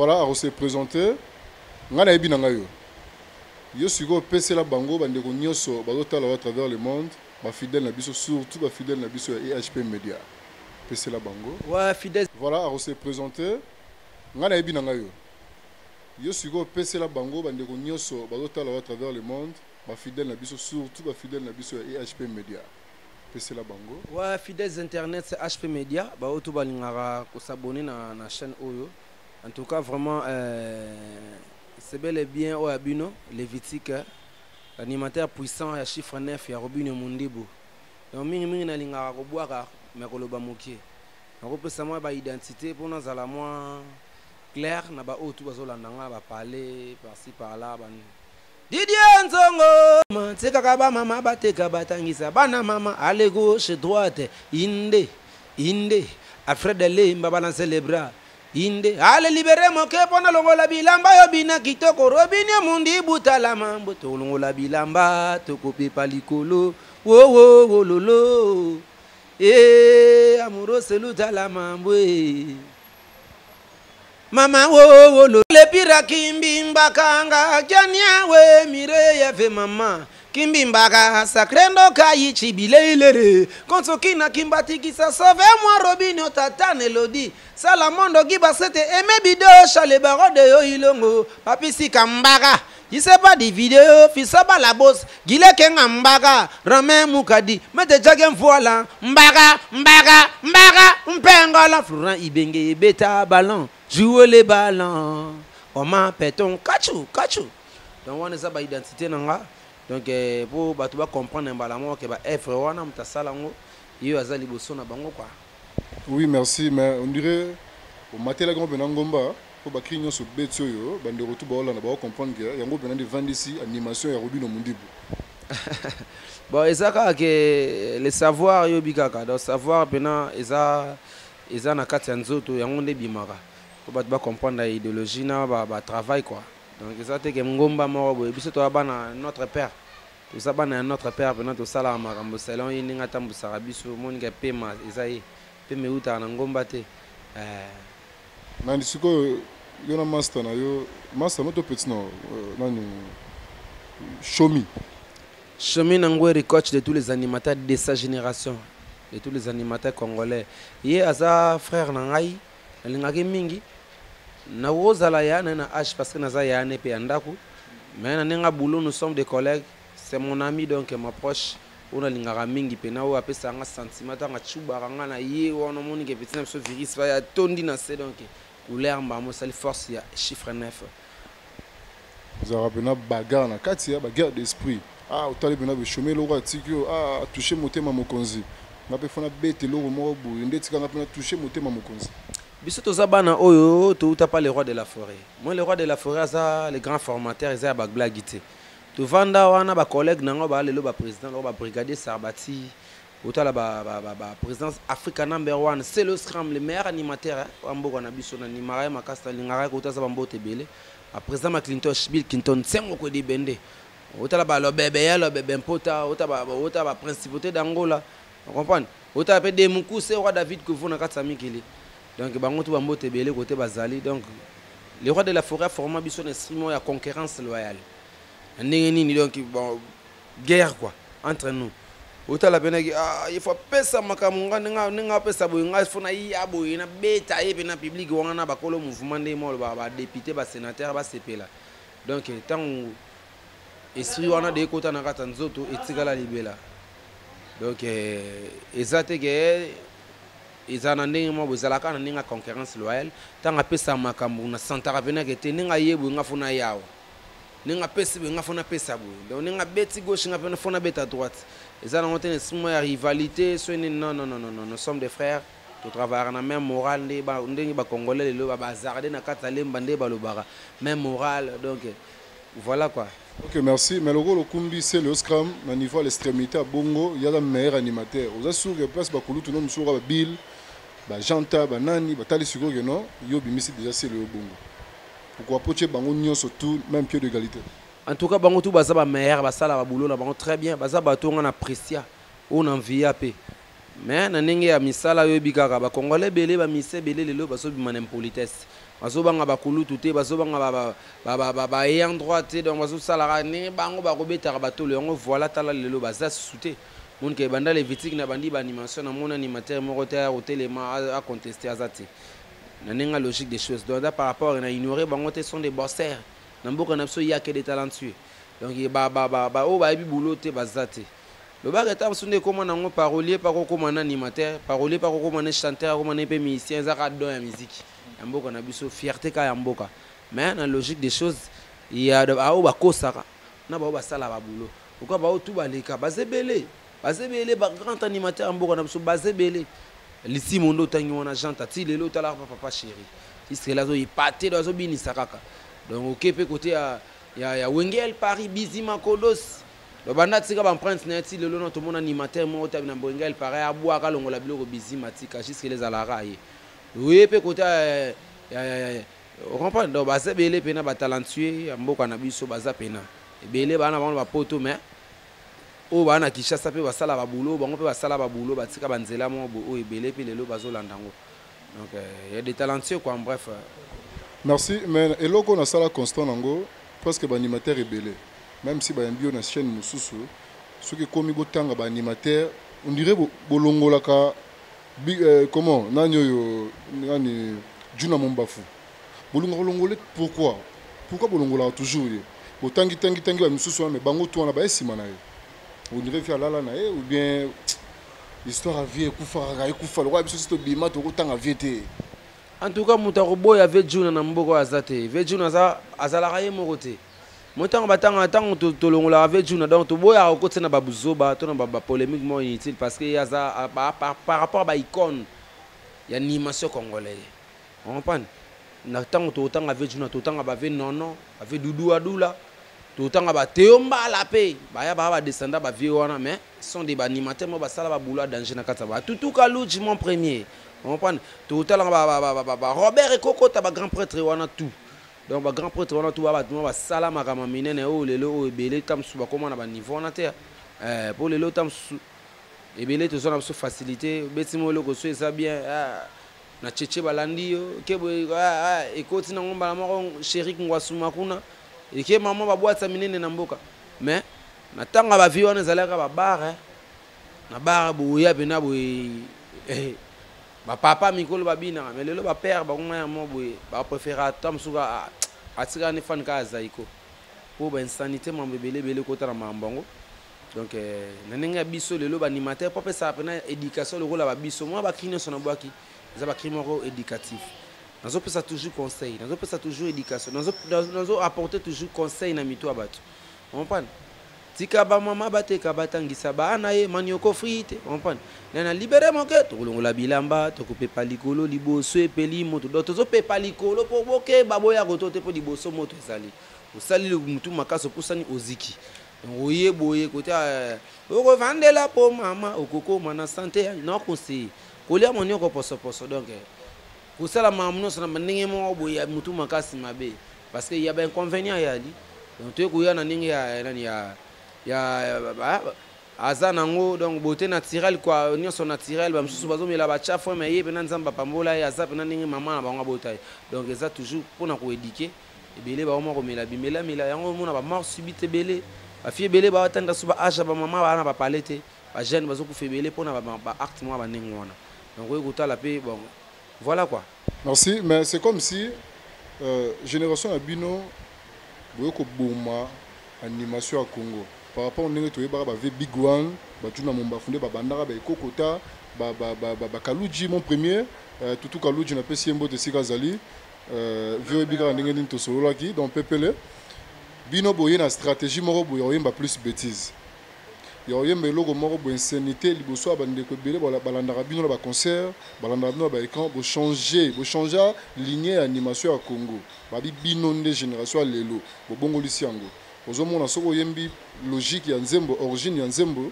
Voilà, on s'est présenté. Ngana ebi nangayo. Yo sigo PC la bango bande ko nyoso bazotala à travers le monde, ba fidèle na biso surtout ba fidèle na biso ya EHP Media. PC la bango. Ouais, fidèle. Voilà, on s'est présenté. Ngana ebi nangayo. Yo sigo PC la bango bande ko nyoso bazotala à travers le monde, ba fidèle na biso surtout ba fidèle na biso ya EHP Media. PC la bango. Ouais, fidèles internet c'est HP Media, ba oto balingara ko s'abonner na chaîne Oyo. En tout cas, vraiment, c'est bel et bien au Abino, Lévitique, l'animateur puissant, il chiffre 9, il y a Robinho Mundibu. Donc, mingi na lingara ko boire, mais ko loba moké. Donc, peut savoir ba identité pour nous à la moins clair, na ba oto bazolandanga ba parler par-ci par-là, ban. Didier Nzongo, teka kaba mama bateka batangisa bana mama allez gauche droite inde après de limba balancer les bras. Inde ale libere moke pona longola bilamba yo bina kitoko robine mundi butala mambo to longola bilamba to kopi palikolo wo lolo amuro seluta la mambo mama wo lolo le pira kimbimba kanga jania we mire ya fe mama Kimbimbaga sakrendo kayi chibilelere Konsokina kimbati sa sauve moi Robinho tata Elodie Salamondo giba sete eme bido chale baro de yo ilongo Papisi kambaga il sait pas des vidéos fisaba la bosse gile kenga mbaga Romain Mukadi mete jagen voilà mbaga mpengola Florent Ibenge beta ballon joue les ballons Oma peton kachu donc on est ba identité nanga. Donc pour batouba comprendre un que F wana mutasalango yo azali boso na bango quoi. Oui, merci, mais on dirait au matin la grande benangomba pour ba kinyo so betio yo bande retour ba Hollande ba comprendre que yango benandi vendre ici animation ya Robinho Mundibu. Bon, ezaka que le savoir yo bikaka, donc savoir bena eza na kati ya nzoto yango nde bimaka. Pour batouba comprendre l'idéologie na ba travail quoi. Donc ça te que ngomba moko biso to bana notre père tout ça bana notre père pendant tout ça la makambo salon yi ninga tambusaka biso moninga pema ezai peme uta na ngomba te nani siko yo na master na yo master no to petit no nani Chomi Nangweri coach de tous les animateurs de sa génération de tous les animateurs congolais ye aza frère na ngai alingaki mingi na wozala ya na H parce que naza ya ne pe andako mais na nenga boulot nous sommes des collègues c'est mon ami donc m'approche on a lingara mingi pe na o apesa nga sentiment nga chuba nga na ye wono moni ke petit na so virus va ya tondi na c'est donc couleur mba mo sali force ya chiffre 9 zara pena bagarre na kati ya bagarre d'esprit otali pena be chômer lo kwa tikio toucher motema mokonzi na pe fona bete lo mo bo ndeti kanga pena toucher motema mokonzi. Biso toza bana oyo to uta pas le roi de la forêt. Moi le roi de la forêt ça les grands formateurs ils a ba blagité. To vanda wana ba collègue nango ba lelo ba président ba brigadier Sarbati uta la ba présidence Africa number 1 c'est le scrum le meilleur animateur ambo na biso na nimara makasta lingara ko uta za mbote belé. A président McClintosh Bill Clinton sengo ko di bende. Uta la ba lo bébé ya lo bébé mpota uta ba principauté d'Angola. On comprend? Uta pe de muku c'est roi David que vous na katsa mikili. Donc bango tout bambo tebele côté bazali donc les rois de la forêt forment biso instrument ya concurrence loyale ndengeni donc bon guerre quoi entre nous autant la benaki il faut pesa makamunga ninga pesa boyinga fona ya boyina beta et na public wana ba kolo mouvement de mo ba député ba sénateur ba sepela donc tant esprit wana de kota na kata nzoto etikala libela donc ezate ils en ont dit moi vous allez quand on a concurrence loyale tant à pesa makambu na santara vena que te ninga yebu nga funa yao ninga pesa nga funa pesa bu donc ninga beti gauche nga funa beta droite ils en ont une rivalité non nous sommes des frères to travailler na même morale ndenge ba congolais le ba bazarder na katale mbande ba lobara même morale donc voilà quoi. Ok, merci. Mais le rôle Kumbi, c'est le scrum, au niveau de l'extrémité à Bongo, il y a le meilleur animateur. Vous avez sûr que place Bakulu, tout le monde sur Bill, Janta, Nani, Tali Sugo, non, Yo Bimisi déjà c'est le Bongo. Pourquoi Poche Bango Nyon surtout, même pied d'égalité. En tout cas, Bango tout Baza meilleur, Basala Baboulou, là, très bien. Baza Bato, on apprécie, on envie à paix. mais na ndenge ya misala oyo bikaka ba congolais belé ba mise belé lelo baso bima na impolitesse baso banga bakulutu te baso banga ba ayant droit te donc baso sala ne bango ba kobetaka batolo yango voilà tala lelo baza souté mon ke banda les vitiques na bandi ba animation na mon animateur moko te a hotelema a contester azati na nenga logique des choses donc par rapport à ignorer bango te sont des bosseurs na mboka na biso ya que des talentueux donc ba o ba bi boulot te bazate le bac est absolument comme on a parolier par comme un animateur parolier par comme un chanteur comme un musicien ça a donné la musique en mboka on a biso fierté ka mboka mais dans la logique des choses il y a ba o ba kosaka na ba o ba sala ba boulot pourquoi ba o tout ba leka bazebele ba grand animateur en mboka na biso bazebele lisi mondo tangi wana janta ti lelo tala papa chéri ici là zo ipate do zo binisa kaka donc OK pe côté ya Wengel Paris Bizima Kodos le banda tika ba prince na ti lelo no to mon animateur mo ta na Wengel Paris abua ka longola biloko Bizima tika jusque les alara ye oui pe côté on comprend donc baza belé pena ba talentueux mboka na biso baza pena belé bana ba poto mais o bana Kinshasa pe basala ba boulot bango pe basala ba boulot batika banzela mo o ebele pe lelo bazolanda ngo donc il y a des talentueux quoi en bref merci mais eloko na sala constant nango presque ba animateur ebele même si ba mbio na chaîne mususu soki komi botanga ba animateur on dirait bolongolaka comment nanyo yo nani Juna Mombafu bolongolongole pourquoi bolongola toujours botangi tangi ba mususu mais bango to na ba esima na ye on dirait faire là na ou bien histoire à vie kufa le roi biso to bima to kotanga vie. En tout cas mutako boy avec Juna na mboko azate ve Juna azala raye mokote motanga batanga tango to longola avec Juna donc to boy a kote na babuzoba to na ba polémique mo inutile parce que yaza par rapport à icône ya animation congolais on comprend na tango to tanga avec Juna to tanga ba ve nono avec Doudou Adoula to tanga ba Teomba la paix ba ya ba descendant ba vieux wana mais sont des animateurs mo ba sala ba boulot danger na kata ba tout Kalouji mon premier on comprend tout tala ba Robert Ekokota ba grand prêtre wana tout donc ba grand prêtre wana tout ba sala makama minene o lelo o ebele tamsu ba comment na ba niveau na terre pour lelo tamsu ebele to zona so facilité betimo loko so ça bien na cheche balandi yo kebo ekoti na ngomba moko chéri ngwasuma kuna eke maman ba boîte minene na mboka mais na tanga ba vie wana zalaka ba bar na bar boya bena boy ba papa mikolo babina mais lelo ba père ba ngoma mo boy ba préférer tamsuka atika ne fan ka zaiko pour ba insanité mo bebele kota na mambongo donc na ninga biso lelo ba animateur papa ça pena éducation le rôle ba biso moi ba crime son boaki ça ba crime éducatif nazo pesa toujours conseil nazo pesa toujours éducation nazo apporter toujours conseil na mito abatu on comprend tika ba mama bateka batangisa bana ye manioko frite on comprend na libérer mon cœur to longola bilamba to kopepa likolo liboso epeli moto do to zo pepa likolo po boke baboya kotote po liboso moto ezali osali le mutu makaso pusani oziki oye boye côté oko vandela po mama okoko mana santé non conseil kolia monioko poso donc kusala mamuno sana ndenge mo boya mutu makasi mabe parce que il y a ben inconvénient yali donc to kuya na ndenge ya azanango donc beauté naturelle quoi nyonso naturel ba msusu bazomela ba chafu mais ye pena nzamba pambola ya za pena ndenge mama na bango botai donc eza toujours pona ko éduquer ebele ba oma ko mela bimela yango mona ba mort subite belé ba fie belé ba tanda suba aja ba mama bana ba palete ba jeune bazo ku febele pona ba acte moi ba ndenge wana donc ko kutala pe bon voilà quoi. Merci, mais c'est comme si génération Abino boyoko boma animation à Congo par rapport au ndenge to yeba ba Big One ba Juna Mombafu ba bandaka ba Ekokota ba Kalouji mon premier tout Kalouji na pesi mbo de Sikazali vieux bigara ndenge nini to solo ki donc pepele bino boye na stratégie moko boye oyemba plus bêtise ya oyemba eloko moko boye insanité liboso abande ko belé balandaka bino na ba concert balandaka bino ba écran bo changer lignée animation à Congo ba bino nde génération lelo bo bongo lisiango ozomona soko yembi logique ya nzembo origine ya nzembo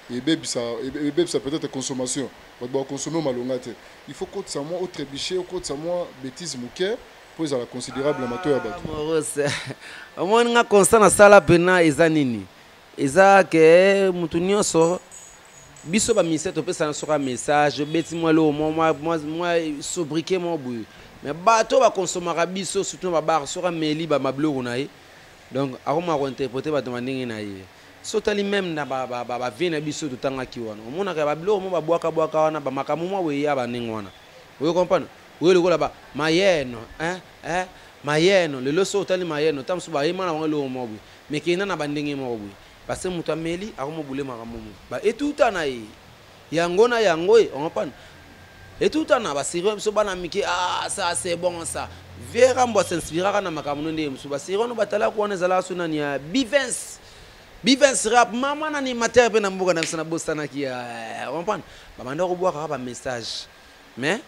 et bebisa peut-être consommation ba consommer malonga te il faut que ça moi au trébucher que ça moi bêtise mouke pour la considérable amateur ya bato au moins nga constant na sala pena eza nini eza ke mutu nyonso biso ba ministère to pesa na soka message beti moi lo moi sobriquer moi boui mais bato ba consommer biso surtout ba bar soka meli ba mabloko na ye donc akoma ko interpréter ba demanding na ye so tali même na ba vina biso to tanga ki wana omona ka ba bloko mo ba bwaka wana ba makamu mo we ya ba ning wana vous comprenez we le gola ba mayeno mayeno le loso tali mayeno tam so ba yima na ngelo mo boui mais kina na bandingi mo boui parce que mutu ameli akomo bule makamumu ba etuta na ye yango na yango on comprend etuta na ba sirop so bana miki ça c'est bon ça vera mbo s'inspirera na makamuno ndé musu ba sirop no batala ko onezala suna ni ya Bivens rap mama na ni mater pe na mboka na sana bosana ki on comprend ba manda ko boaka ba message mais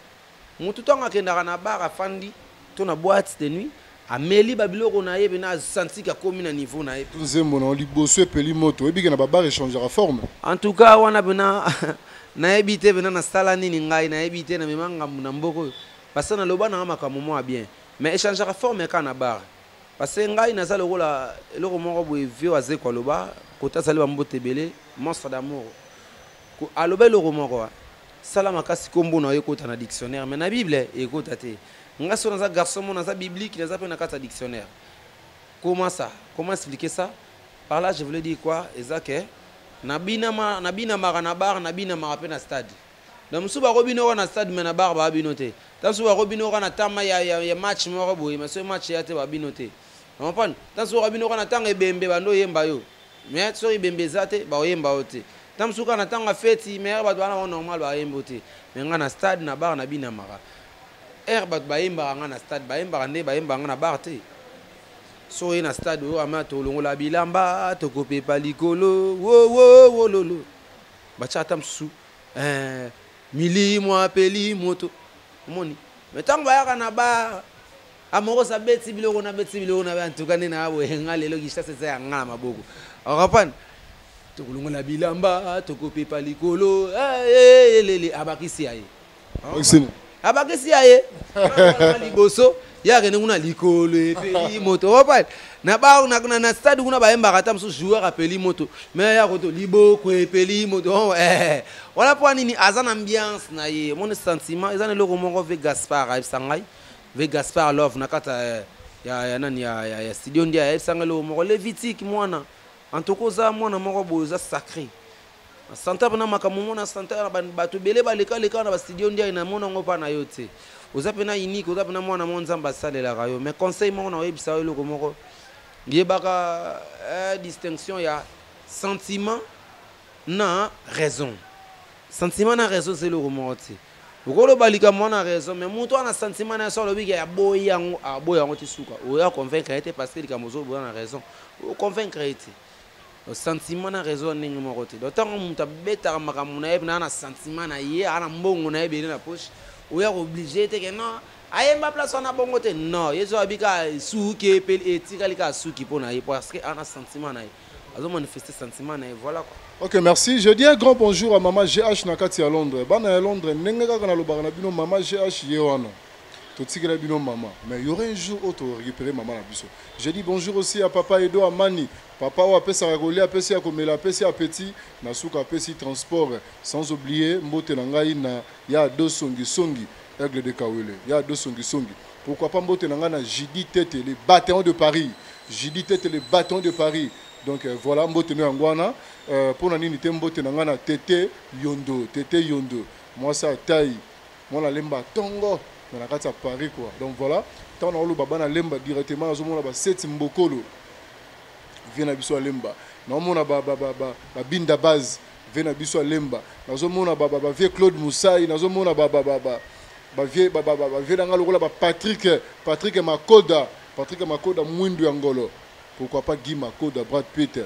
mutu tonga kenda na bar afandi to na boîte de nuit ameli babiloko na yebe na senti ka komi na niveau na yebe nzembo na liboso epeli moto ebi ke na babar échangera forme en tout cas wana bena na ebite bena na sala nini ngai na ebite na memanga na mboko parce na loba na makambo mo bien mais échangera forme ka na bar parce ngai na sala lokola eloko moko boye vieux aze ko loba kota sala mbote belé monstre d'amour ko aloba eloko moko sala makasi kombo na yekota na dictionnaire mais na bible ekota te nga so naza garçon mon naza biblique naza pe na kata dictionnaire comment ça comment expliquer ça par là je voulais dire quoi ezake nabina mara na bar nabina mara pe na stade donc musu ba robino na stade mais na bar ba binote tant so ba robino na tama ya match mo boye mais ce match ya te ba binote on comprend tant so robino na tanga ebembe bando yemba yo mais so ibembe zate ba yemba ote tant so na tanga feti mais ba doana normal ba yemba ote mais nga na stade na bar nabina mara bat baimba nga na stade baimba nde baimba nga na barte so na stade o ama to longola bilamba to kope palikolo wo lolo bachata msu mili mo apeli moto moni metang bayaka na ba amoko sa beti biloko na antukane na abo nga lelo kisha sese ya nga maboko akapan to longola bilamba to kope palikolo lele abakisi aye abakisi aye liboso ya kene kuna likolo epeli moto opa na ba na stade kuna ba emba kata mso joueur apeli moto mais ya koto liboko epeli moto wala po nini azana ambiance na ye mon sentiment ezana loko moko ve Gaspard sangai ve Gaspard love na kata ya nani ya studio ndia ya sangai lo moko Levitique mwana antokoza mwana moko boza sacré santa bana makamumo na santa na bato bele baleka na ba studio ndia ina mona ngopa na yote oza pena unique oza pena mwana monzamba salela rayo mais conseil mo na webisa yo loko moko yebaka distinction ya sentiment na raison c'est loko moko ti ukolo balika mona raison mais muto ana sentiment na so lobi ya boyango boyango ti suka oya convaincre été parce que likamozo boya na raison o convaincre été le sentiment na raison ningi moko te donc tango muta beta makamu na yeb na sentiment na ye ana mbongo na yeb na poche oya obligé te que non ayemba place na bongo te non yezo abika suki epel etika lika suki pona ye parce que ana sentiment na ye azo manifester sentiment na ye voilà quoi. Ok, merci. Je dis un grand bonjour à maman GH Nakati à Londres. Bana à Londres, nenga kana lo bagana bino maman GH yewana. Totikela bino maman. Mais il y aurait un jour où tu récupérer maman na biso. Je dis bonjour aussi à papa Edo Amani. Papa wa pesa ragoli apesi ya komela apesi ya petit na suka apesi transport sans oublier mbote na ngai na ya do songi songi aigle de Kawele. Ya do songi songi. Pourquoi pas mbote na ngai na Jidi Tete les bâtons de Paris. Jidi Tete les bâtons de Paris. Donc voilà mbote no ngwana pour nani te mbote na ngana Tete Yondo. Moi ça taille. Moi la lemba tongo na kati ya Paris quoi. Donc voilà, tant na lo baba na lemba directement azomona ba 7 mbokolo. Vena biso lemba. Na mona ba binda base vena biso lemba. Na zomona ba vieux Claude Moussaï, na zomona ba vieux vena ngalo ba Patrick Makoda mwindu ya ngolo. Pourquoi pas Guy Makoda, Brad Pitt,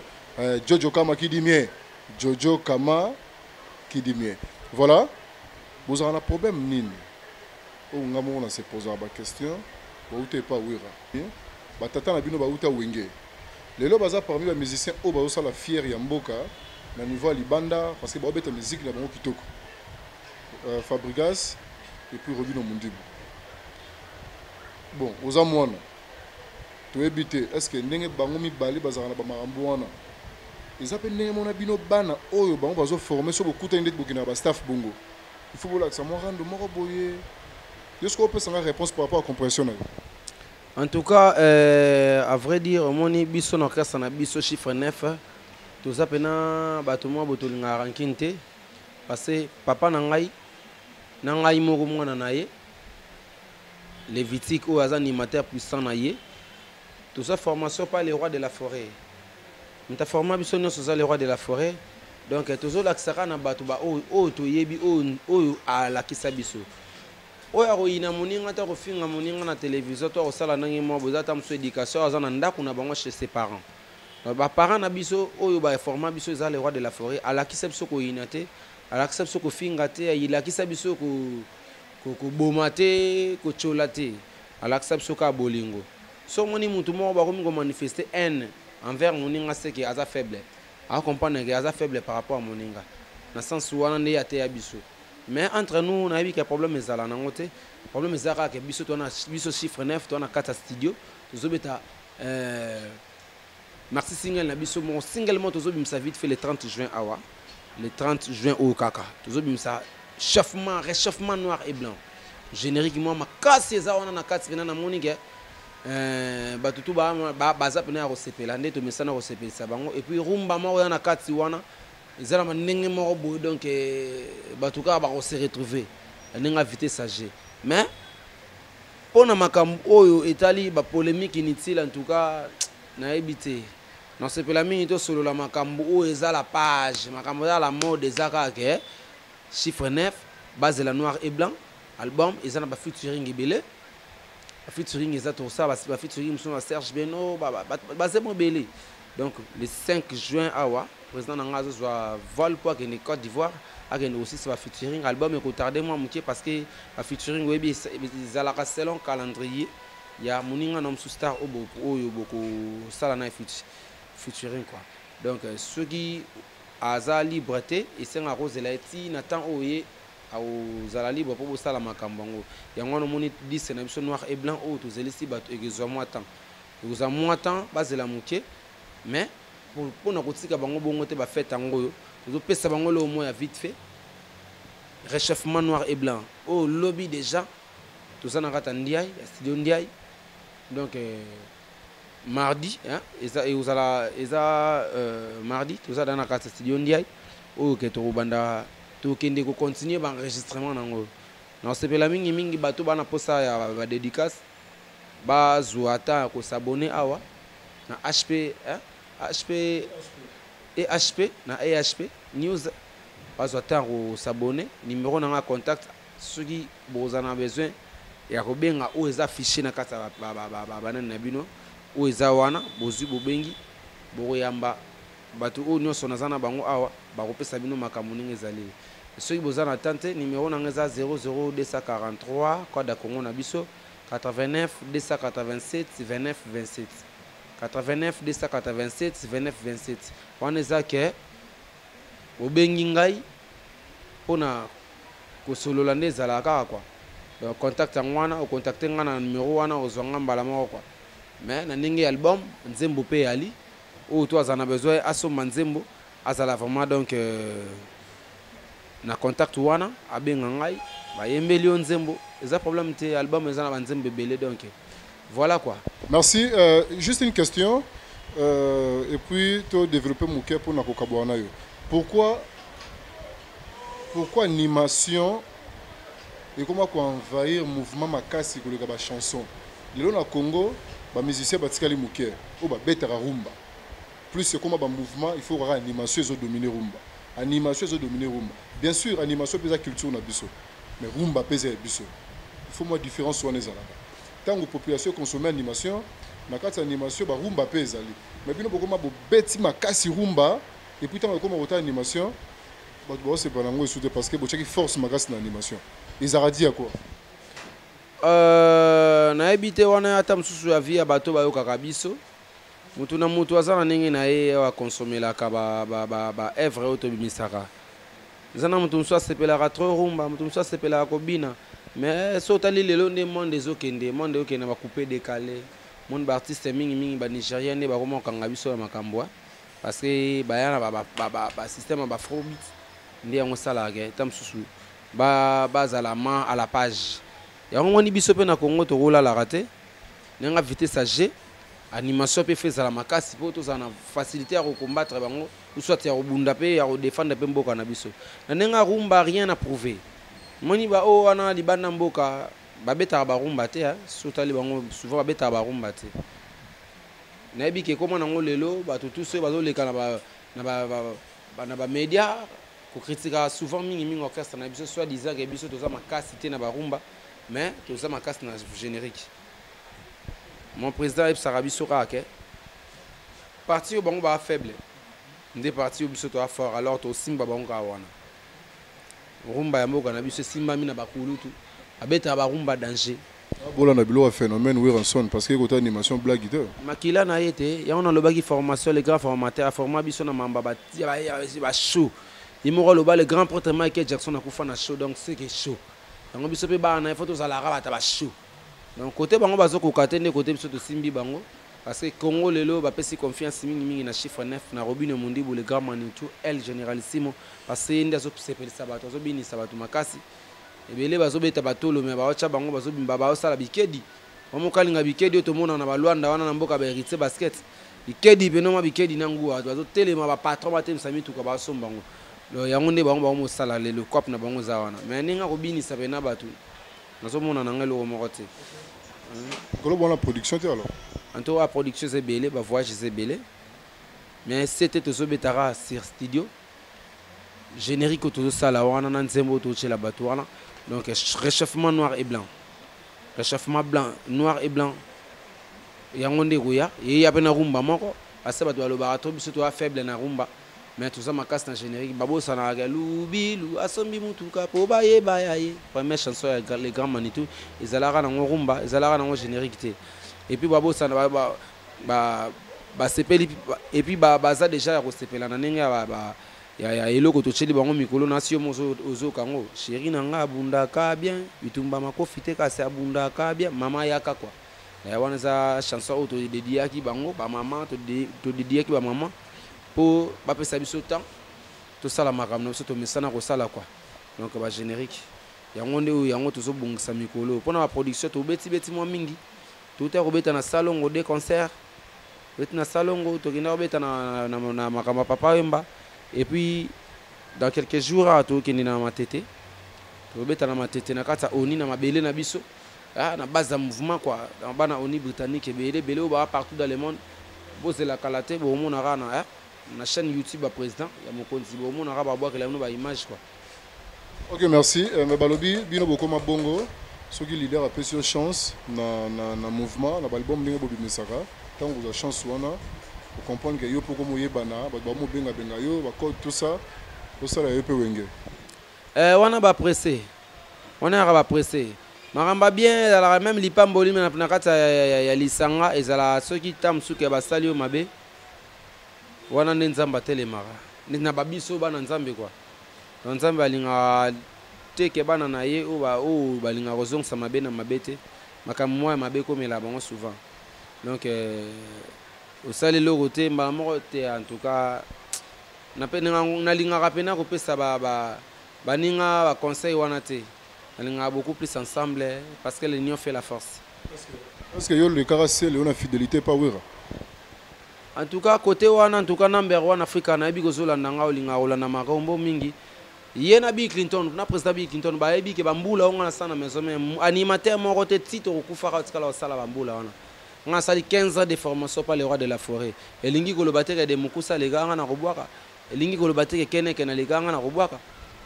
Jojo Kama qui dit mieux. Voilà. Vous avez un problème, Nini. On se pose la question. Vous n'avez pas ouïra. Batata na bino ba uta wenge. Lelo baza parmi les musiciens au baosa la fière ya mboka na niveau libanda parce que ba beta musique la bango kitoko. Fabregas et puis Robino Mundibu. Bon, aux amwana. Tu es bité. Est-ce que ndenge bango mibali bazana ba marambo wana? ils appellent mon abino bana oyo bango bazo former sur beaucoup de bokina ba staff bongo il faut que ça me rende moko boye est-ce qu'on peut sans réponse par rapport à la compréhension en tout cas à vrai dire moni biso na kasa na biso chiffre 9 toza pena bato mwa botolinga rankinte parce que papa na ngai moko mwana na ye Lévitique ou az animateur puissant na ye tout ça formation par les rois de la forêt nta forma biso nyonso za les rois de la forêt donc tozolakisaka na bato ba oyo toyebi oyo alakisa biso oyo akoyina moninga ta kofinga moninga na télévision to akosala ndenge mwa boza ata mosu éducation aza na ndako na bango chez ses parents baparent na biso oyo baforma biso eza les rois de la forêt alakisa biso koyina te alakisa biso kofinga te ayilakisa biso koboma te kotyola te alakisa biso ka bolingo so moni mutu moko bakomi komanifeste haine envers moninga seke aza faible acomprendre que aza faible par rapport à moninga na sens wana nde ya te ya biso mais entre nous nayebi ke problème ezala nango te problème ezala kaka biso tona biso chiffre 9 tona kata studio tozobeta merci single na biso mon singlement tozobimisa vite fait le 30 juin awa le 30 juin au kaka tozobimisa réchauffement noir et blanc générique moi makasi eza wana na kati pena na moninga batutu baza pena ya kosepela nde tomesana kosepelisa bango et puis rumba moko ya na kati wana ezala mandenge moko boye donc bato kaka bakose retrouver ndenge avite sage mais mpona makambo oyo etali bapolémique inutile en tout cas nayebi te nasepela mingi tosolola makambo oyo eza la page makambo eza la mode eza kaka chiffre 9 bazela noir et blanc album eza na bafeaturing ebele featuring eza tosala bafeaturing mosusu na Serge Beno baze mobele donc le 5 juin awa président na nga azozwa vol po akende Côte d'Ivoire akende aussi sa bafeaturing album ekotarde mwa moke parce que bafeaturing oyebi ezalaka selon calendrier ya moninga na mosusu star oyo bokosala na featuring quoi donc soki aza libre te esenga kozela eti na temps oyo ye aozala libre mpo bosala makambo yango yango wana omoni 10 na biso noir et blanc oyo tozelisi bato ekozwa mwa temps bazela moke mais mpona kotika bango bongo te bafete yango oyo tozopesa bango le omoi ya vite fait réchauffement noir et blanc oyo lobi déjà toza na kata ndiaye ya studio ndiaye donc mardi eza mardi toza da na kata studio ndiaye oyo ke tokobanda tokende kocontinue baenregistrement nango nasepela mingi bato bana posa ya badédicace bazwa ata ya kosabone awa na HP na AHP news bazwa ata ya kosabone numéro nanga contact soki boza na besoin ya kobenga oyo eza fichier na kati ya banani na bino oyo eza wana bozwi bobengi bokoyamba bato oyo nyonso naza na bango awa bakopesa bino makambo ndenge ezali soki boza na tante numéro nanga eza 00243 code ya Congo na biso 89 287 29 27 89 287 29 27 wana eza ke obengi ngai mpona kosolola nde ezalaka kaka kwa donc contact yango wana ocontacte ngai na numéro wana ozwa nga mbala moko kwa mais na ndenge album nzembo mpe yali oyo to aza na besoin asomba nzembo azala vraiment donc na contact wana abenga ngai bayembeli yo nzembo eza problème te album eza na banzembo ebele donc voilà quoi. Merci. Juste une question et puis tu développer mon cœur pour nakokabwana yo. Pourquoi animation et comment envahir mouvement makasi koleka ba chanson. Lelo na Congo ba musicien batikali muke o ba betara rumba. Plus c'est comment ba mouvement il faut avoir animation zo dominer rumba. Animation zo dominer rumba. Bien sûr animation pesa culture na biso. Mais rumba pesa biso. Il faut moi différence wana ezala. Tant que population consomme animation, na kati animation ba rumba pe ezali. Mais bino bokoma bo beti makasi rumba et puis tant que comme autant animation, ba bo c'est pas nango soute parce que bo cheki force makasi na animation. Ils aradi à quoi? Na ebite wana ata msusu ya via bato ba yoka biso. Mutu na mutu azana ndenge na ye wa consommer ka ba œuvre auto bimisaka. Zana mutu msusu asepelaka trop rumba, mutu msusu asepelaka kobina. Mais so tali lelo nde monde ezokende ba couper décalé monde ba artiste mingi ba nigérien ne ba koma kanga biso ya makambo parce que baya na système ba frobit ndi yango sala ke tam susu bazala ma à la page yango ngoni biso pe na Congo to rola la raté nenga vitesse à G animation pe fait la makasi po to za na facilité à combattre bango ou soit ya robunda pe ya défendre pe mboka na biso na nenga rumba rien à prouver moni ba o wana libana mboka babeta ba rumba te sotali bango souvent babeta ba rumba te na yebi ke comment nango lelo bato tous ceux bazo leka na ba média ko critiquer souvent mingi orchestre na biso soit disant que biso to za makasi te na ba rumba mais to za makasi na générique. Mon président Ibs Arabi Sourake, parti au bango ba faible, des partis au biso to fort alors to simba bango wana. Rumba ya mboka na biso simba mina bakulutu, abeta ba rumba danger. Bola na bilo phénomène Wiranson parce que côté animation blague guitar. Makila na yete, ya on a le bagi formation les grands formateurs format biso na mamba ba show. Il m'aura le bas le grand prêtre Michael Jackson a kufa na show donc c'est que show. Yango biso pe ba na photo za la rabata ba show. Donc côté bango bazo kokate ne côté biso to simbi bango parce que Congo lelo ba pesi confiance mingi na chiffre 9 na Robino Mundibu le grand Manitou El Generalissimo parce que nda zo sepelisa bato zo binisa bato makasi ebele bazo beta batolo me ba ocha bango bazo bimba ba osala bikedi omo kalinga bikedi to mona na balwanda wana na mboka ba héritier basket bikedi pe no ma bikedi na nguwa bazo telema ba patron batem sami tuka ba sombango lo yango nde bango ba mo sala lelo cop na bango za wana mais ninga ko binisa pe na bato nazo mona na ngelo ko mokote. Comment bon la production alors? En tout cas, la production c'est belé, le voyage c'est belé. Mais c'était tout ce betara sur studio. Générique tout ça là, on a un nzembo tout chez la bateau là. Donc réchauffement noir et blanc. Réchauffement blanc, noir et blanc. Il y a un dérouillard. Il y a peine rumba moko. Assez bateau le barato, surtout faible na rumba. Mais tout ça ma casse dans générique. Babo ça na galou bilou asombi mutuka po baye baye. Première chanson les grands Manitou. Ils allaient na rumba, ils allaient na générique. Et puis babo ça ba sepeli et puis baza déjà ko sepela na nenga ya eloko to cheli bango mikolo na sio mozo ozo kango chéri nanga bunda ka bien bitumba makofite ka se abunda ka bien mama yaka quoi. Ya wana za chanson auto dédié ki bango ba maman to dédié ki ba maman pour ba pesa biso temps to sala makamno biso to mesana ko sala quoi. Donc ba générique yango nde yango to zo bongisa mikolo pona ba production to beti mo mingi. Tout est robeta na salongo des concerts. Beti na salongo to kina robeta na makamba papa wemba et puis dans quelques jours to kina na matete. To robeta na matete na kata oni na mabele na biso. Ah na base de mouvement quoi. Dans bana oni britannique belé au ba partout dans le monde. Bose la kalate bo mo na rana na chaîne YouTube ba président ya mokonzi bo mo na ba boire la no ba image quoi. OK, merci. Mais balobi bino boko mabongo. Ceux qui leader a plus de chance dans le mouvement, dans l'album Bingo Bobi Mesaka. Tant que vous avez chance, vous comprenez que vous pouvez vous bana, vous pouvez benga benga yo, tout ça, tout ça là yo peut wenge. On a pas pressé, on a pas pressé. Maramba bien, alors même l'ipamboli mais na kata ya lisanga ezala ceux qui tam suke basali yo mabe. Wana nzamba telemara. Nina babiso bana nzambe quoi. Nzambe alinga teke bana na ye o balinga rozong sa mabe na mabete makamwa ya mabe komela bango souvent donc au sale lo côté mbala moko te en tout cas na pe na linga rapena ko pesa baninga ba conseil wana te linga beaucoup plus ensemble parce que l'union fait la force parce que yo le caractère le on a fidélité pas wira en tout cas côté wana en tout cas number 1 Africa na bigo zolanda nga olinga olanda makombo mingi. Yena Bill Clinton, na président Bill Clinton, ba ebi ke bambula on na sana maison mais animateur mon côté titre ko fara tikala sala bambula wana. On a sali 15 ans de formation par le roi de la forêt. Elingi ko le bateke de mukusa le ganga na robwaka. Elingi ko le bateke keneke na le ganga na robwaka.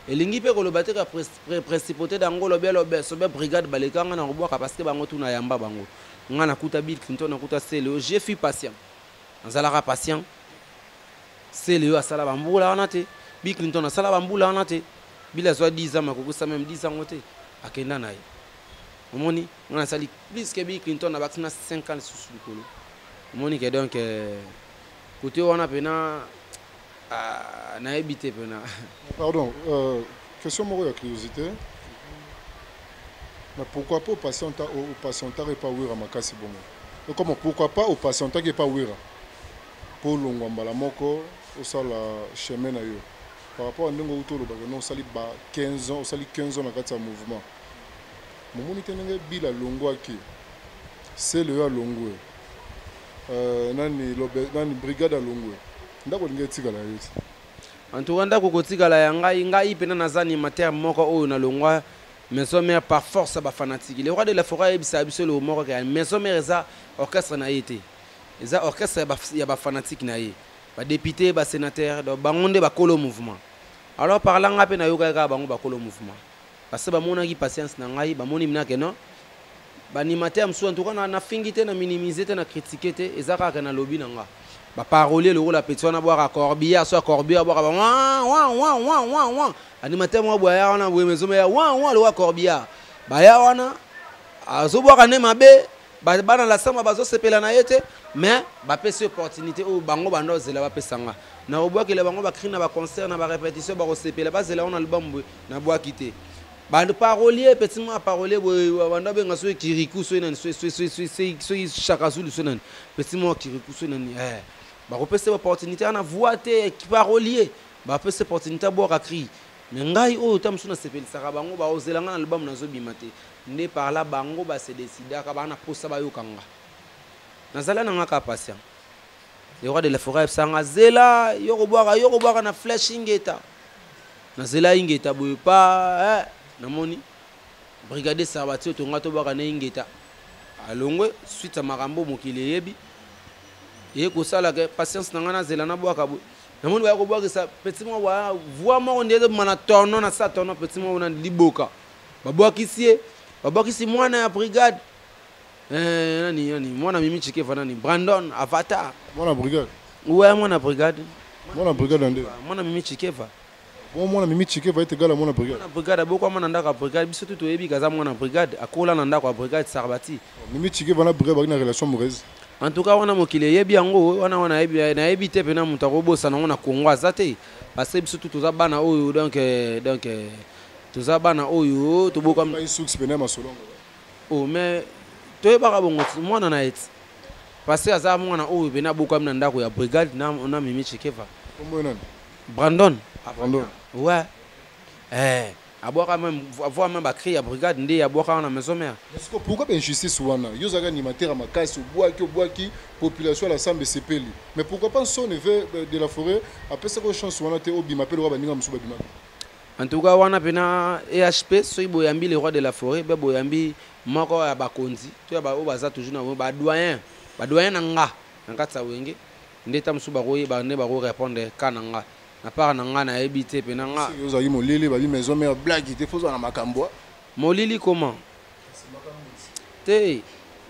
Elingi pe ko le bateke principauté d'Angolo belo be so be brigade ba le ganga na robwaka parce que bango tuna yamba bango. On a kuta Bill Clinton na kuta Célio, j'ai fui patient. Anzalara patient. Célio asala bambula wana te. Bill Clinton a sala bambula wana te bila zwa 10 ans makokusa même 10 ans ngote akenda naye omoni ngana sali plus que Bill Clinton na bakina 5 ans sous le colo omoni que donc côté wana pena na ebité pena pardon question moko ya curiosité mais pourquoi pas au patienta et pas wira makasi bongo comment pourquoi pas au patienta qui pas wira pour l'ongwambala moko au sala chemin na yo par rapport à ndenge autour ba non sali ba 15 ans sali 15 ans na kati ya mouvement momoni tenenge bila longwaki c'est le ya longwe nani brigade à longwe ndako linga etikala yoti en tout cas ndako kotikala ya ngai pena naza animateur moko oyo na longwa maison mère par force ba fanatique le roi de la forêt ebisa biso le moko ka maison mère eza orchestre na yete eza orchestre ya ba fanatique na ye ba député ba sénateur do bangonde ba kolo mouvement alors parlant pe na yoka ka bango ba kolo mouvement parce que ba mona ki patience na ngai ba moni mina ke non ba animateur mso en tout cas na fingité na minimiser te na critiquer te eza ka na lobby na nga ba parolier le rôle la petite na boire à corbillard soit corbillard boire wa animateur mo boya wana bo maison mère wa le wa corbillard ba ya wana azo boire ne mabe bana la samba bazo sepela na yete mais ba pese opportunité o bango bando zela ba pesanga na obwa ke le bango ba crina ba concert na ba répétition ba sepela ba zela on album na bois quitter ba de parolier petit mo parolier bo bando benga so kiriku so na so chaka zulu so na petit mo kiriku so na ba repese opportunité na voix te parolier ba pese opportunité bo ka cri mais ngai o tamsuna sepela saka bango ba ozela na album na zo bimate ne par là bango ba se décider ka bana posa ba yokanga nazala na ngaka patient le roi de la forêt sanga zela yoko boaka na flash ingeta nazela ingeta boye pa namoni brigade Sarbati to ngato boaka na ingeta alongwe suite makambo mokili yebi ye ko sala ke patience na ngana zela na boaka boye namoni ba yoko boaka sa petit mo wa voix mo ndeze mana tono na sa tono petit mo na liboka ba boaka ici babakisi mwana ya brigade nani mwana Mimi Chikeva nani Brandon Avatar mwana brigade ouais mwana brigade ande mwana Mimi Chikeva mwana Mimi Chikeva etegala mwana brigade boko mwana ndaka brigade biso tout oyebi kaza mwana brigade akola na ndako brigade Sarbati Mimi Chikeva na brigade ba na relation amoureuse en tout cas wana mokile yebi yango wana yebi te pena muta kobosa na Kongo azate parce que biso tout toza bana oyo donc toza bana oyo toboka ba isux pena masolongo oh mais toyebaka bongo mwana na eti parce que aza mwana oyo bena boka na ndako ya brigade na Mimi Chikeva kombo nani Brandon ouais aboka même avoir même ba créer ya brigade ndé aboka na maison mère est-ce que pourquoi ben injustice wana yo zaka animateur makasi boaki population la sambe sepeli mais pourquoi pas son neveu de la forêt après ça ko chance wana te obi m'appelle roi baninga musuba bima en tout cas wana pena EHP so boyambi le roi de la forêt be boyambi moko ya bakonzi to ya ba o baza toujours na ba doyen na nga na katsa wenge ndeta musuba ko yeba ne ba ko répondre kana nga na part na nga na ebité pena nga yo za molili ba maison mère blague te faut na makambo molili comment te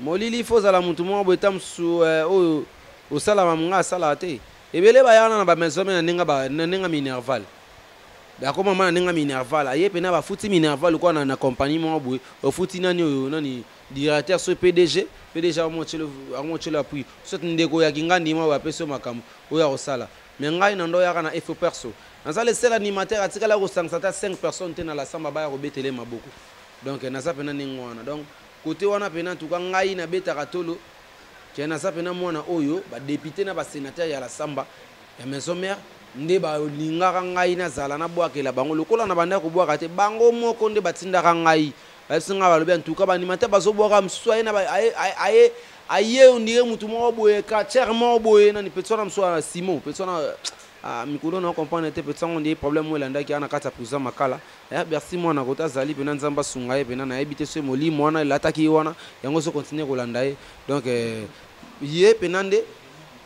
molili faut za la mutu mo botam su o osala nga sala te ebele ba yana na ba maison mère ninga minerval ba koma mana ninga minerval aye pena ba futi minerval ko na compagnie mo boy o futi nani directeur so PDG mo chelo appui so ndeko ya kingandi mo ba peso makambo o ya osala mais ngai na ndo ya kana effort perso naza le seul animateur atikala ko sangsata 5 personnes te na la samba ba ya ko betele maboko donc naza pena ningwana donc côté wana pena tuka ngai na beta katolo ke naza pena mwana oyo ba député na ba sénateur ya la samba ya maison mère nde ba lingaka ngai na zala na bwakela bango lokola na banda ko bwaka te bango moko nde batindaka ngai ba singa ba lobi en tout cas ba animateur bazo bwaka mswa na aye ondire mutu mo boye ka cher mo boye na ni petona mswa Simon petona mikolo na comprendre te petona on des problème mo landa ki ana kata prison makala ya merci mo na kota zali pena nzamba sunga ye pena na ebite so moli mo na lataki wana yango so continuer ko landa ye donc ye penande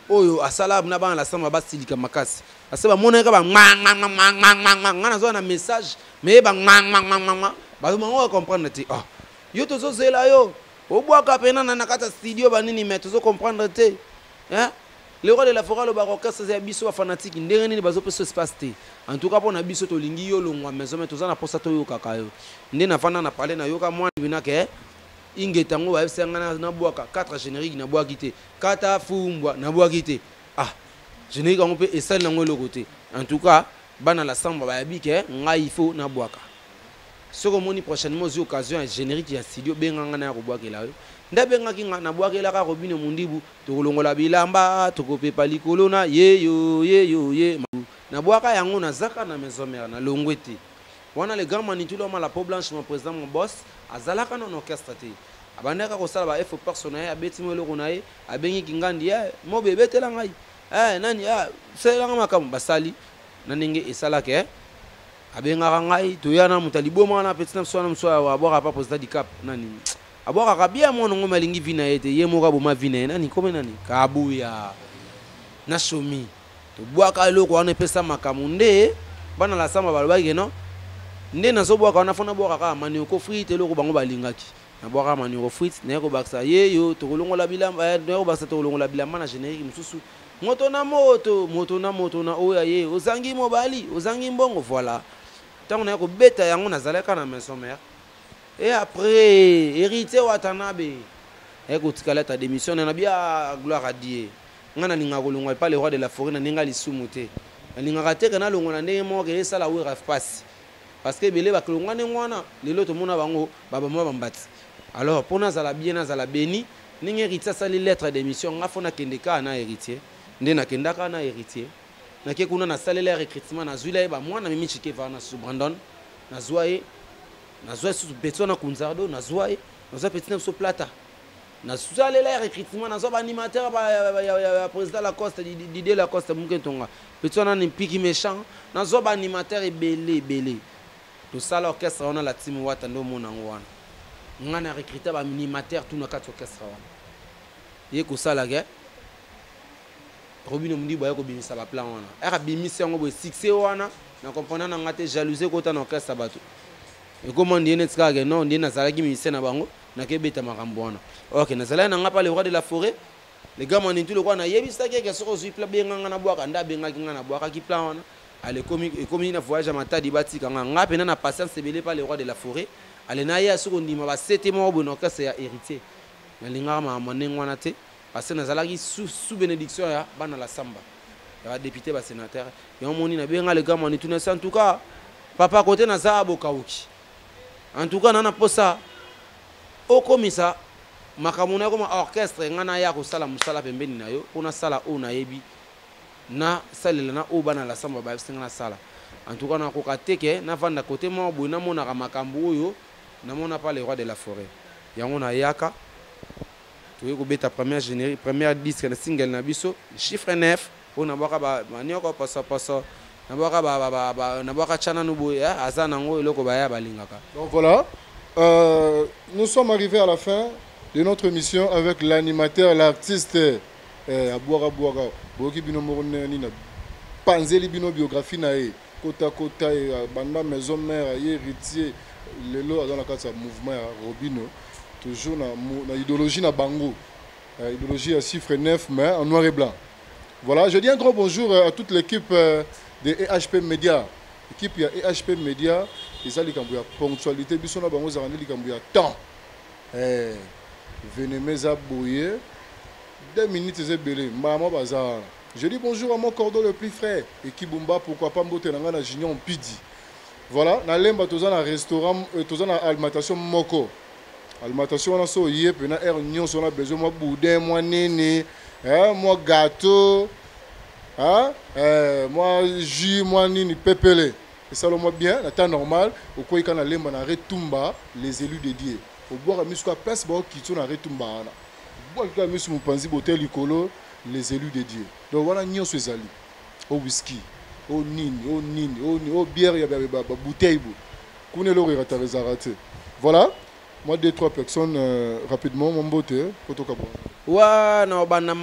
oyo asala na bana la samba basilika makasi aseba mona ka ba ngana zo na message mais ba ba mo comprendre te yo to zo zela yo obwaka pena na kata studio banini mais to zo comprendre te le roi de la forêt le baroque c'est biso fanatique ndenge nini bazo peso espace te en tout cas pona biso to lingi yo longwa maison mais to za na posa to yo kaka yo ndé na fana na parler na yo ka mwana bina ke ingetango ba sengana na bwaka 4 générique na bwaki te kata fumbwa na bwaki te générique on peut essayer na ngolo côté en tout cas bana la samba ba yabike ngai faut na bwaka Ce que moni prochainement aux occasions un générique ya studio benganga na kobwakela yo nda bengaki nga na bwakela ka Robino Mundibu to kolongola bilamba to kopepa likolo na ye yo na bwaka yango na zaka na maison mère na longwete wana le grand manitulo ma la peau blanche mon président mon boss azalaka na orchestre te abandaka ko sala ba effort personnel abeti mo loko na ye abengi kingandi ya mo bebe tela ngai nani c'est la makam basali na ndenge esalaka abenga ngai to yana mutaliboma na petit na sona msoa wa bora pa président du cap nani abora kabia mono ngoma lingi vina yete ye moka boma vina nani kome nani kabuya na shomi to bwaka loko wana pesa makamunde bana la samba balobaki no nde nazo bwaka wana fona bwaka ka manioko frite loko bango balingaki na bwaka manioko frite na ko baksa ye yo to kolongola bilamba na ko baksa to kolongola bilamba na générique mususu moto na oya ye ozangi mobali ozangi mbongo voilà tant on a ko beta yango na zalaka na maison mère et après héritier watanabe et ko tikala ta démission na bia gloire à Dieu ngana ninga kolongwa pas le roi de la forêt na ninga lisumuté na ninga rateka na longo na ndenge mo ke sala we raf pass parce que belé ba kolongwa ne ngwana lelo to mona bango baba mo bambati alors pour na zala bien na zala béni ninga héritier sali lettre d'émission ngafona kendeka na héritier nde na kendaka na héritier na ke kuna na salela recrutement na zwila ba mwana mimi chike va na su Brandon na zwaye su Betona Kunzardo na zwaye na zwa petit na so plata na salela recrutement na zwa animateur ba président Lacoste Didier Lacoste Mukentonga Betona ni piki méchant na zwa animateur belé to sala orchestre on a la team wata ndo mona ngwana ngana recruter ba animateur tout na kat orchestre wana ye ko sala ge Robino Mundibu ya ko bimisa ba plan wana aka bimisa ngo bo succès wana na comprendre na ngate jalousie kota na orchestre bato e comment ndiene tsaka ke non ndiena zalaki mise na bango na kebeta makambo wana OK na zala na ngapa le roi de la forêt les gars mani tout le quoi na yebisa ke soko zui pla benga na bwaka nda benga kinga na bwaka ki plan wana ale komi na voyage à matadi batika nga pena na patience belé pas le roi de la forêt ale na ya soko ndima ba 7 mois bo na orchestre ya héritier na linga ma manengwana te parce que nazalaki sous bénédiction ya bana la samba ya député ba sénateur ya moni na benga le gars mani tout en tout cas papa côté na za bokauki en tout cas nana posa o komisa makamuna ko ma orchestre ngana ya ko sala musala pembeni na yo kuna sala o na yebi na salela na o bana la samba ba singa na sala en tout cas na ko kateke na vanda côté mo bo na mona ka makambu oyo na mona pas le roi de la forêt yango na yaka tu ko beta première générique première disque na single na biso chiffre 9 on a baka ba manioko paso na baka chana nubo ya azana ngo eloko ba ya balingaka. Donc voilà, nous sommes arrivés à la fin de notre émission avec l'animateur, l'artiste Abouara Boki Bino Moroneni na Panzeli Bino biographie na e kota banda maison mère héritier lelo dans la carte mouvement ya Robino toujours na idéologie na bango idéologie à chiffre 9 mais en noir et blanc. Voilà, je dis un gros bonjour à toute l'équipe de EHP Media. L'équipe ya EHP Media, ils ont likambu ya ponctualité biso na bango zangandi likambu ya temps. Venez mes aboyer 2 minutes c'est belé maman bazar. Je dis bonjour à mon cordon le plus frais et Kibumba pourquoi pas mbote na ngana Junior Pidi. Voilà, na lemba toza na restaurant toza na alimentation moko. Alimentation on a so yé pe na air nyonso na besoin moi boudin moi nene moi gâteau moi jus moi nini pépélé et ça le moi bien la temps normal au quoi il na lemba na retumba les élus dédiés au boire misko place ba kitso na retumba na boire ka misu mupanzi botel likolo les élus dédiés donc voilà nyonso ezali au whisky au nini au bière ya ba bouteille bo kunelo reta rezarate voilà. Moi, 2-3 personnes, rapidement, mon beauté, photo kabou. Ouais, non, bah, non.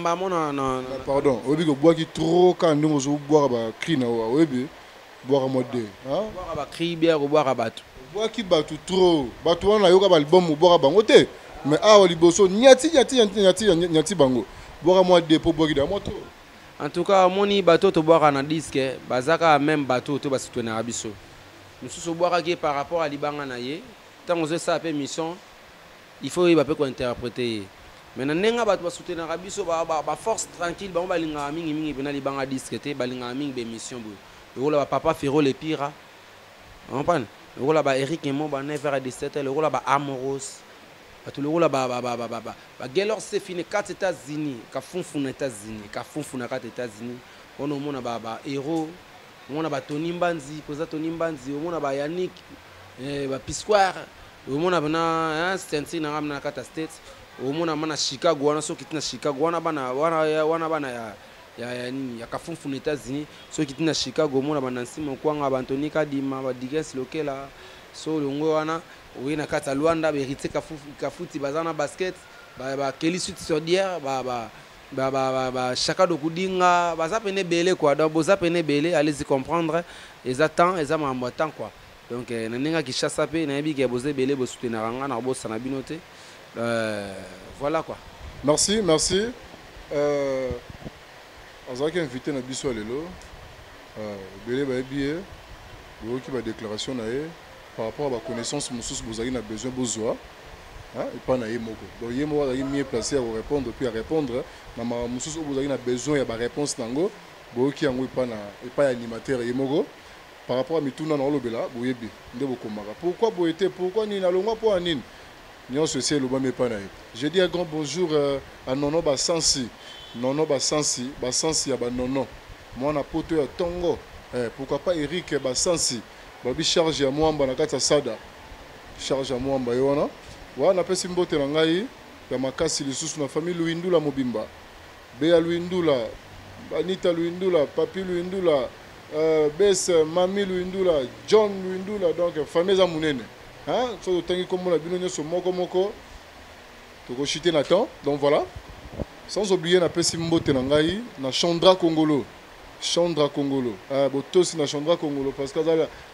Pardon, oui, que boire qui trop quand nous allons boire à cri na oui, boire à mode. Hein? Boire à cri bien ou boire à battre. Boire qui bat trop, battu on a yoga album ou boire à bangote. Mais ah, oli bosso, nyati bango. Boire à mode pour boire à moto. En tout cas, moni bateau to boire na disque, bazaka même bateau to basitwe na rabiso. Nous sommes boire qui par rapport à libanga na ye. Tant que ça a mission, il faut interpréter. Maintenant, nenga bat ba soutenir biso ba force tranquille ba balinga mingi pena libanga discuter balinga mingi be mission bo. Yo la papa Ferro les pira. On comprend? le rôle ba Eric Emo ba 9h17 le rôle ba Amoros tout le rôle ba Gaylor c'est fini 4 États-Unis ka funfuna États-Unis ka funfuna 4 États-Unis on mona ba héros on a Tony Mbanzi posa Tony Mbanzi on a Yannick ba Pissoir on a bana Stensi na ramna kata States on a mana Chicago wana so kitina Chicago wana bana ya kafunfuna États-Unis so kitina Chicago on a bana Nsima Kwanga ba Anthony Kadima ba Diges Lokela so longo wana oyena kata Luanda berité kafuti bazana basket ba Kelly Sud Sodière ba chaka do kudinga baza pene belé quoi donc boza pene belé allez-y comprendre les attend les am en temps quoi donc nanenga ki chassa pe na bi ke boze belé bo soutenir nga na bo sana binoté voilà quoi. Merci azaki invité na biso lelo belé ba bien ki ba déclaration na par rapport à la connaissance mususu bozaki na besoin bozwa et pas na yemoko donc yemoko azaki mieux placé à répondre puis à répondre na mususu bozaki na besoin ya ba réponse nango boki yango pas animateur yemoko par rapport à mituna na lobela boyebi nde bokomaka pourquoi ni na longwa po anine nyon ceci le ba me pas na je dis un grand bonjour à Nono Basansi ya ba Nono moi na poto ya Tongo pourquoi pas Eric Basansi babi charge ya mwamba na kati ya sada charge ya mwamba yona wana pesi mbote na ngai ya makasi lisusu na famille Luindula Mobimba Bea Luindula Anita Luindula Papi Luindula Bes Mami Luindula John Luindula donc famille za munene hein so tangi komona bino nyoso moko toko chiter na temps donc voilà sans oublier na pesi mbote na ngai na Chandra Congolo botosi na Chandra Congolo parce que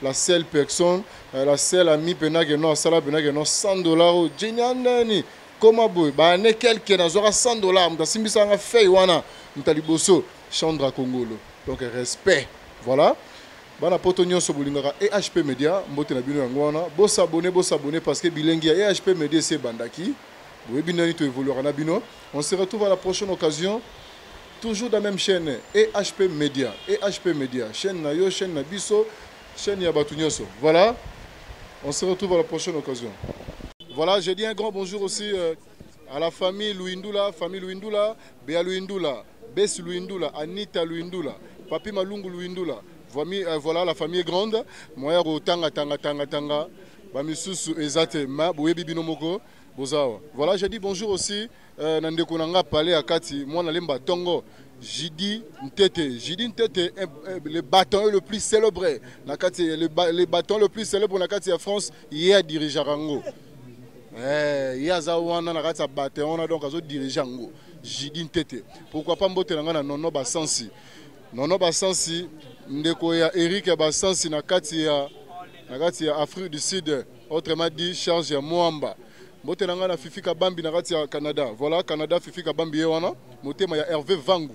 la seule personne la seule amie penage non sala penage non $100 jinyandani koma boy ba ne quelqu'un na zora $100 mtasimbisa nga fei wana mtaliboso Chandra Congolo donc respect voilà bana poto nyonso bolingaka EHP Media mbote na bino yango wana bo s'abonner parce que bilengi ya EHP Media c'est bandaki boye binani to évoluera na bino on se retrouve à la prochaine occasion. Toujours dans la même chaîne, EHP Media, chaîne Nayo, chaîne Nabiso, chaîne Yabatunyoso. Voilà, on se retrouve à la prochaine occasion. Voilà, j'ai dit un grand bonjour aussi à la famille Luindula, Bea Luindula, Bess Luindula, Anita Luindula, Papi Malungu Luindula. Voilà, la famille est grande. Moi, tanga, Bamisusu Ezate, Ma, Boyebi Binomoko. Voilà, j'ai dit bonjour aussi. Nandeko nanga palais à Kati, moi nalemba Tongo. Jidi Ntete, le bâton le plus célébré. Le bâton le plus célèbre na Kati à France, il a dirigé Rango. Il y a Zawana na Kati bâton, on a donc azo dirigé Rango. Jidi Ntete. Pourquoi pas mbote nanga na Nono Basansi. Nono Basansi, ndeko ya Eric Basansi na Kati ya Afrique du Sud, autrement dit charge ya Mwamba. Mbote nanga na Fifi Kabambi na kati ya Canada. Voilà, Canada Fifi Kabambi yewana. Motema ya Hervé Vangu.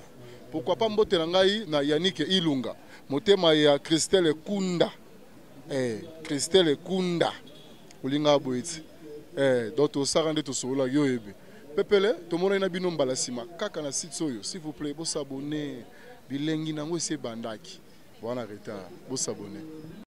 Pourquoi pas mbote nanga na Yannick Ilunga. Motema ya Christelle Kunda. Christelle Kunda. Ulinga boiti. Donc to sarande to sola yoyebe. Pepele, to mona ina bino mbala sima kaka na site soyo. S'il vous plaît, bo s'abonner. Bilengi nango se bandaki. Wana retard. Bo s'abonner.